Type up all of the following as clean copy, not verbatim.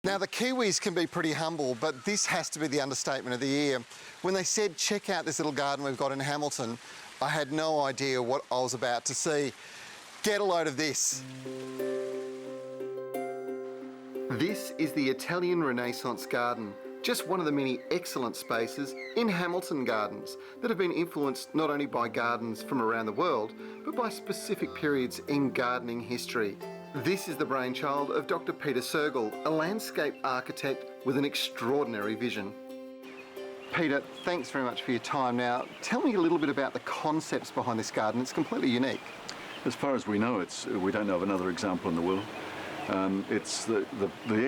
Now, the Kiwis can be pretty humble, but this has to be the understatement of the year. When they said, check out this little garden we've got in Hamilton, I had no idea what I was about to see. Get a load of this. This is the Italian Renaissance garden, just one of the many excellent spaces in Hamilton Gardens that have been influenced not only by gardens from around the world, but by specific periods in gardening history. This is the brainchild of Dr. Peter Segal, a landscape architect with an extraordinary vision. Peter, thanks very much for your time. Now, tell me a little bit about the concepts behind this garden. It's completely unique. As far as we know, we don't know of another example in the world. It's the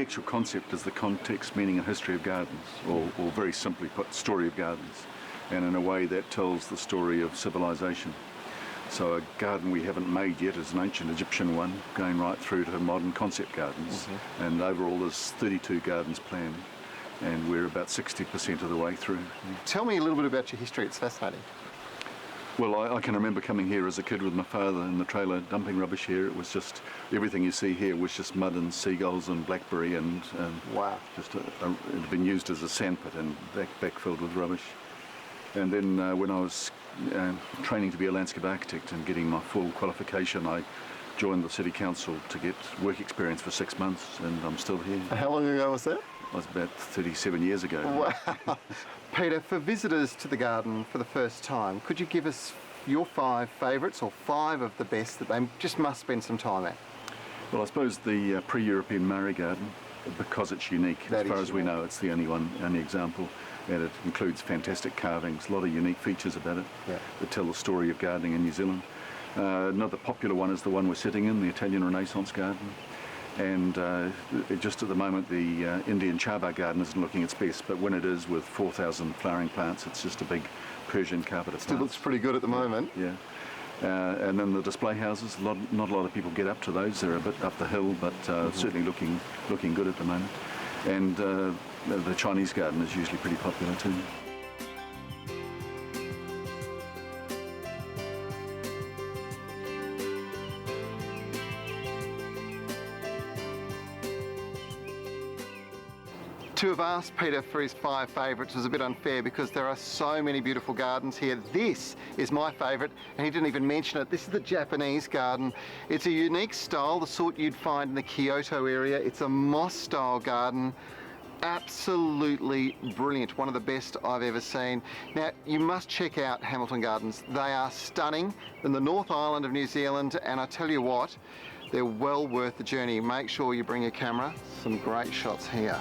actual concept is the context, meaning, and history of gardens, or very simply put, story of gardens, and in a way that tells the story of civilization. So a garden we haven't made yet is an ancient Egyptian one, going right through to modern concept gardens. And overall there's 32 gardens planned, and we're about 60% of the way through. Tell me a little bit about your history. It's fascinating. Well, I can remember coming here as a kid with my father in the trailer, dumping rubbish here. It was just, everything you see here was just mud and seagulls and blackberry, and wow. Just it had been used as a sandpit and backfilled with rubbish. And then when I was training to be a landscape architect and getting my full qualification, I joined the City Council to get work experience for 6 months, and I'm still here. How long ago was that? It was about 37 years ago. Wow. Peter, for visitors to the garden for the first time, could you give us your 5 favourites, or 5 of the best that they just must spend some time at? Well, I suppose the pre-European Murray garden, because it's unique. As far as we know, it's the only example. And it includes fantastic carvings, a lot of unique features about it that tell the story of gardening in New Zealand. Another popular one is the one we're sitting in, the Italian Renaissance garden. And just at the moment, the Indian Chabar garden isn't looking its best, but when it is with 4,000 flowering plants, it's just a big Persian carpet of plants. Still looks pretty good at the moment. Yeah. And then the display houses, not a lot of people get up to those. They're a bit up the hill, but certainly looking good at the moment. And the Chinese garden is usually pretty popular too. To have asked Peter for his 5 favourites was a bit unfair, because there are so many beautiful gardens here. This is my favourite, and he didn't even mention it. This is the Japanese garden. It's a unique style, the sort you'd find in the Kyoto area. It's a moss-style garden. Absolutely brilliant, one of the best I've ever seen. Now, you must check out Hamilton Gardens. They are stunning in the North Island of New Zealand, and I tell you what, they're well worth the journey. Make sure you bring your camera. Some great shots here.